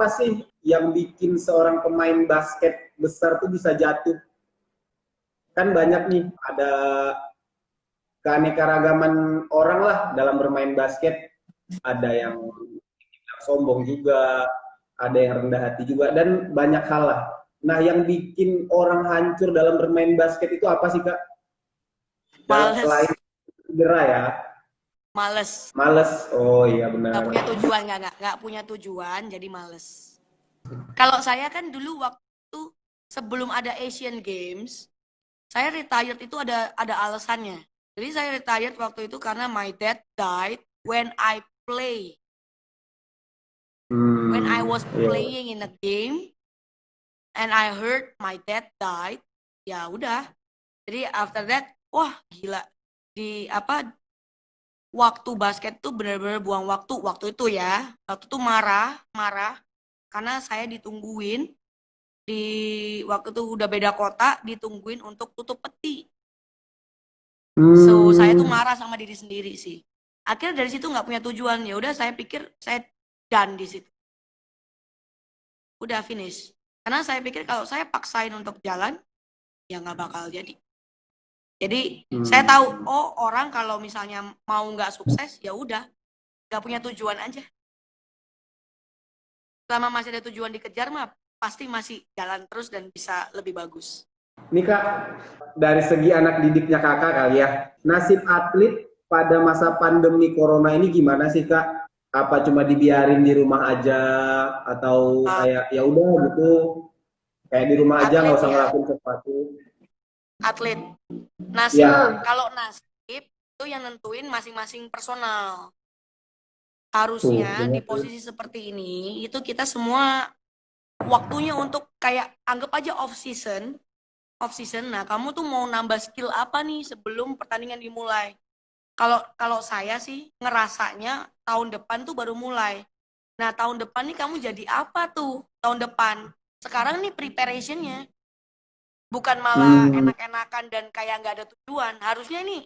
apa sih yang bikin seorang pemain basket besar tuh bisa jatuh? Kan banyak nih, ada keanekaragaman orang lah dalam bermain basket. Ada yang sombong juga, ada yang rendah hati juga, dan banyak hal lah. Nah, yang bikin orang hancur dalam bermain basket itu apa sih, Kak? Dalam selain Males, cedera ya, males. males. Oh iya Nggak benar. punya tujuan, nggak punya tujuan, jadi males. Kalau saya kan dulu waktu sebelum ada Asian Games, saya retired itu ada alasannya. Jadi saya retired waktu itu karena my dad died when I play. When I was Iya. playing in a game and I heard my dad died, ya udah. Jadi after that, wah gila. Di apa waktu basket tuh benar-benar buang waktu itu ya. Waktu itu marah, marah karena saya ditungguin di waktu itu udah beda kota, ditungguin untuk tutup peti. So saya tuh Hmm, marah sama diri sendiri sih. Akhirnya dari situ nggak punya tujuan. Ya udah saya pikir saya done di situ. Udah finish. Karena saya pikir kalau saya paksain untuk jalan, ya nggak bakal jadi. Jadi saya hmm. tahu, oh orang kalau misalnya mau nggak sukses, ya udah nggak punya tujuan aja. Selama masih ada tujuan dikejar mah pasti masih jalan terus dan bisa lebih bagus. Ini Kak, dari segi anak didiknya Kakak kali ya, nasib atlet pada masa pandemi corona ini gimana sih Kak? Apa cuma dibiarin di rumah aja atau Uh, kayak ya udah gitu, kayak di rumah aja nggak atlet usah ya, ngelakuin sesuatu? atlet. Nasib, Ya, kalau nasib itu yang nentuin masing-masing personal. tuh Harusnya di bener. posisi seperti ini itu kita semua waktunya untuk kayak anggap aja off season. Off season. Nah, kamu tuh mau nambah skill apa nih sebelum pertandingan dimulai? Kalau kalau saya sih ngerasanya tahun depan tuh baru mulai. Nah, tahun depan nih kamu jadi apa tuh tahun depan? Sekarang nih preparationnya bukan malah Hmm, enak-enakan dan kayak nggak ada tujuan. Harusnya nih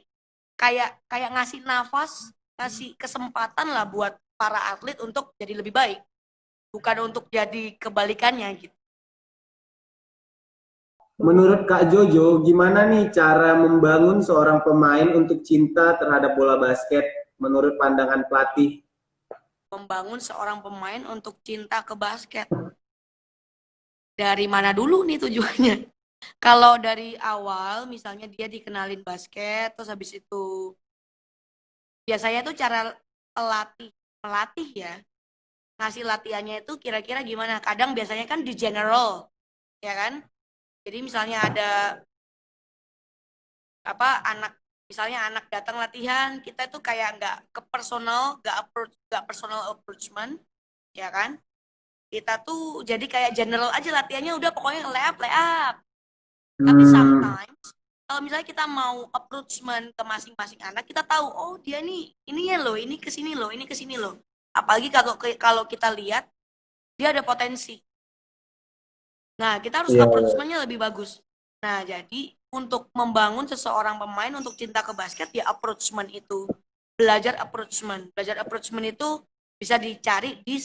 kayak kayak ngasih nafas, ngasih kesempatan lah buat para atlet untuk jadi lebih baik, bukan untuk jadi kebalikannya gitu. menurut Kak Jojo, gimana nih cara membangun seorang pemain untuk cinta terhadap bola basket menurut pandangan pelatih? Membangun seorang pemain untuk cinta ke basket. Dari mana dulu nih tujuannya? Kalau dari awal misalnya dia dikenalin basket, terus habis itu biasanya tuh cara pelatih melatih ya, ngasih latihannya itu kira-kira gimana? Kadang biasanya kan di general, ya kan? Jadi misalnya ada apa anak misalnya anak datang latihan, kita tuh kayak nggak ke personal, nggak personal approachment, ya kan? Kita tuh jadi kayak general aja latihannya udah pokoknya layup layup. Tapi Hmm, sometimes kalau misalnya kita mau approachment ke masing-masing anak, kita tahu oh dia nih ininya loh, ini ke sini loh, ini ke sini loh. Apalagi kalau kita lihat dia ada potensi. Nah, kita harus iya, iya. approachment-nya lebih bagus. Nah, jadi untuk membangun seseorang pemain untuk cinta ke basket ya approachment itu. Belajar approachment. Belajar approachment itu bisa dicari di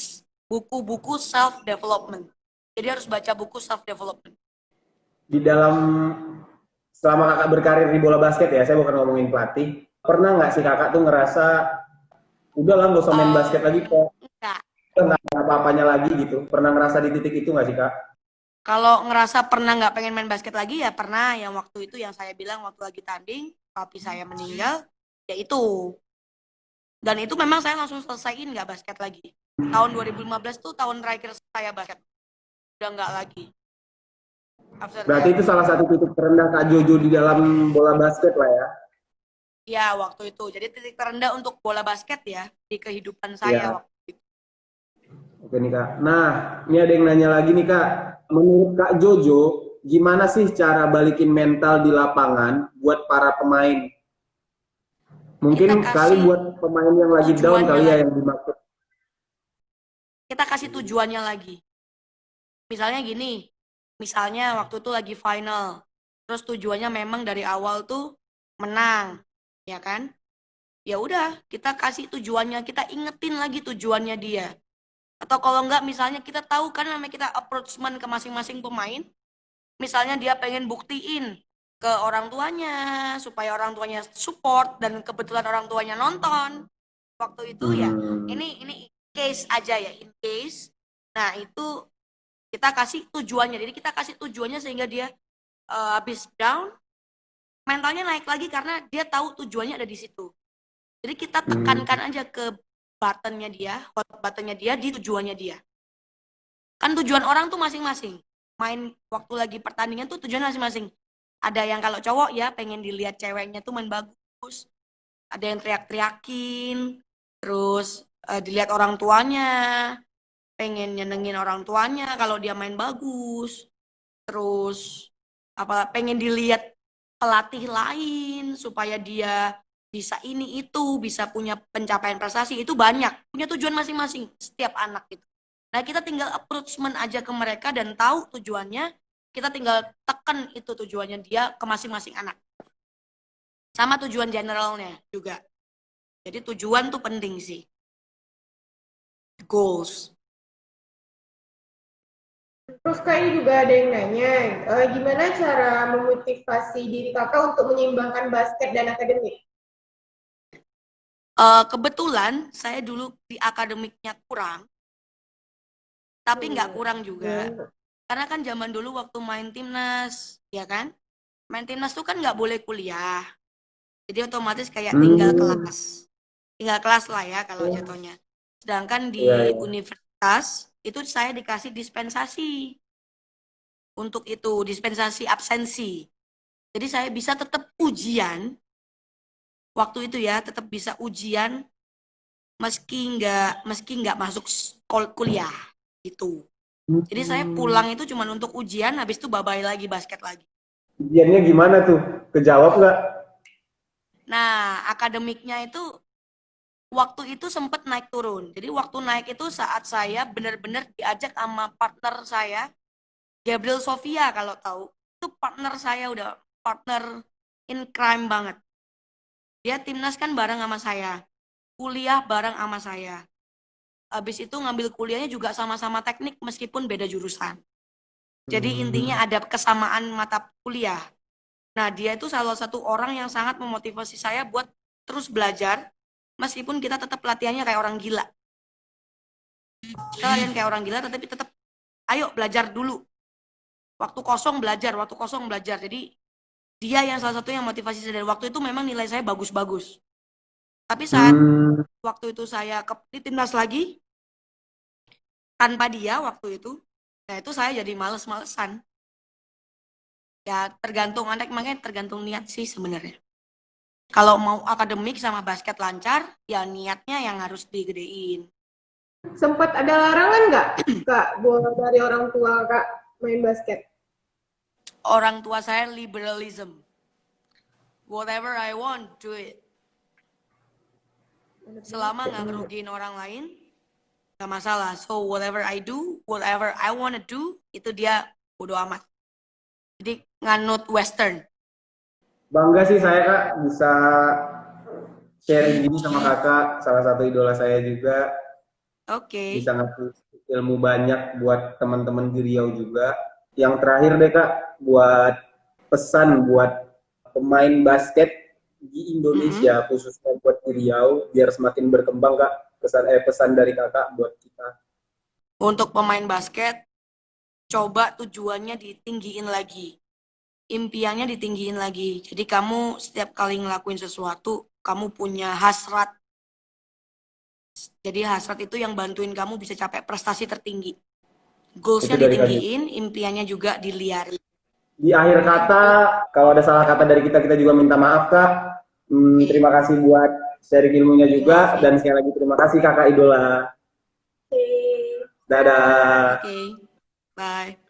buku-buku self development. Jadi harus baca buku self development. Di dalam selama kakak berkarir di bola basket ya, saya bukan ngomongin pelatih. Pernah nggak sih kakak tuh ngerasa, udah lah nggak usah main basket lagi kok, Enggak. udah nggak ada apa-apanya lagi gitu. Pernah ngerasa di titik itu nggak sih kak? Kalau ngerasa pernah nggak pengen main basket lagi ya pernah. Yang waktu itu yang saya bilang waktu lagi tanding, papi saya meninggal, ya itu. Dan itu memang saya langsung selesaiin nggak basket lagi. Tahun 2015 tuh tahun terakhir saya basket. Udah nggak lagi. After Berarti that, itu salah satu titik terendah kak Jojo di dalam bola basket lah ya. ya waktu itu. Jadi titik terendah untuk bola basket ya di kehidupan saya Iya, waktu itu. oke nih kak. Nah, ini ada yang nanya lagi nih kak. Menurut kak Jojo, gimana sih cara balikin mental di lapangan buat para pemain? Kita Mungkin kali kasih buat pemain yang lagi down tujuannya kali ya lagi. yang dimaksud. Kita kasih tujuannya lagi. Misalnya gini, misalnya waktu itu lagi final. Terus tujuannya memang dari awal tuh menang, ya kan? Ya udah, kita kasih tujuannya, kita ingetin lagi tujuannya dia. Atau kalau enggak misalnya kita tahu kan namanya kita approachment ke masing-masing pemain, misalnya dia pengen buktiin ke orang tuanya supaya orang tuanya support dan kebetulan orang tuanya nonton waktu itu ya, Hmm. ini case aja ya, in case. Nah itu kita kasih tujuannya, jadi kita kasih tujuannya sehingga dia habis down mentalnya naik lagi karena dia tahu tujuannya ada di situ. Jadi kita Hmm. tekankan aja ke buttonnya dia, hot buttonnya dia di tujuannya dia. Kan tujuan orang tuh masing-masing. Main waktu lagi pertandingan tuh tujuan masing-masing. Ada yang kalau cowok ya pengen dilihat ceweknya tuh main bagus. Ada yang teriak-teriakin, terus dilihat orang tuanya, pengen nyenengin orang tuanya kalau dia main bagus. Terus apa pengen dilihat pelatih lain supaya dia bisa ini itu, bisa punya pencapaian prestasi, itu banyak, punya tujuan masing-masing setiap anak gitu. Nah, kita tinggal approachment aja ke mereka dan tahu tujuannya, kita tinggal tekan itu tujuannya dia ke masing-masing anak. Sama tujuan generalnya juga. Jadi tujuan tuh penting sih. Goals. Terus kak ini juga ada yang nanya, gimana cara memotivasi diri kakak untuk menyeimbangkan basket dan akademik? Kebetulan saya dulu di akademiknya kurang, tapi nggak kurang juga. Gimana? Karena kan zaman dulu waktu main timnas, ya kan? Main timnas tuh kan nggak boleh kuliah. Jadi otomatis kayak tinggal Hmm. kelas. Tinggal kelas lah ya kalau jatuhnya. Sedangkan Iya, di iya. universitas, itu saya dikasih dispensasi. Untuk itu, dispensasi absensi. Jadi saya bisa tetap ujian, waktu itu ya, tetap bisa ujian meski nggak masuk kuliah gitu. Jadi saya Hmm. pulang itu cuma untuk ujian, habis itu bye-bye lagi basket lagi. Ujiannya gimana tuh? Kejawab nggak? Nah, akademiknya itu waktu itu sempat naik turun. Jadi waktu naik itu saat saya benar-benar diajak sama partner saya, Gabriel Sofia kalau tahu. Itu partner saya udah partner in crime banget. Dia timnas kan bareng sama saya, kuliah bareng sama saya. Habis itu ngambil kuliahnya juga sama-sama teknik meskipun beda jurusan. Jadi intinya Hmm. ada kesamaan mata kuliah. Nah, dia itu salah satu orang yang sangat memotivasi saya buat terus belajar, meskipun kita tetap latihannya kayak orang gila. Kita latihan kayak orang gila, tetapi tetap, ayo belajar dulu. Waktu kosong belajar, waktu kosong belajar. Jadi, dia yang salah satu yang motivasi saya dari waktu itu memang nilai saya bagus-bagus. Tapi saat Hmm. waktu itu saya di timnas lagi, tanpa dia waktu itu, nah itu saya jadi males-malesan. Ya tergantung anak, makanya tergantung niat sih sebenarnya. Kalau mau akademik sama basket lancar, ya niatnya yang harus digedein. Sempat ada larangan nggak kak buat dari orang tua kak main basket? Orang tua saya liberalism. Whatever I want, do it. Selama nggak ngerugiin orang lain, nggak masalah. So whatever I do, whatever I wanna do, itu dia bodo amat. Jadi nganut western. Bangga sih saya Kak bisa sharing gini sama Kakak, salah satu idola saya juga, Oke. bisa ngasih ilmu banyak buat teman-teman di Riau juga. Yang terakhir deh Kak, buat pesan buat pemain basket di Mm-mm. Indonesia, khususnya buat di Riau, biar semakin berkembang Kak, pesan dari Kakak buat kita. Untuk pemain basket, coba tujuannya ditinggiin lagi. Impiannya ditinggiin lagi. Jadi kamu setiap kali ngelakuin sesuatu, kamu punya hasrat. Jadi hasrat itu yang bantuin kamu bisa capai prestasi tertinggi. Itu Goalsnya dari kami. ditinggiin, impiannya juga diliari. Di akhir kata, Gitu. kalau ada salah kata dari kita, kita juga minta maaf Kak. Oke, Terima kasih buat sharing ilmunya juga, dimaafin. dan sekali lagi terima kasih Kakak Idola. Oke. Dadah. Oke, bye.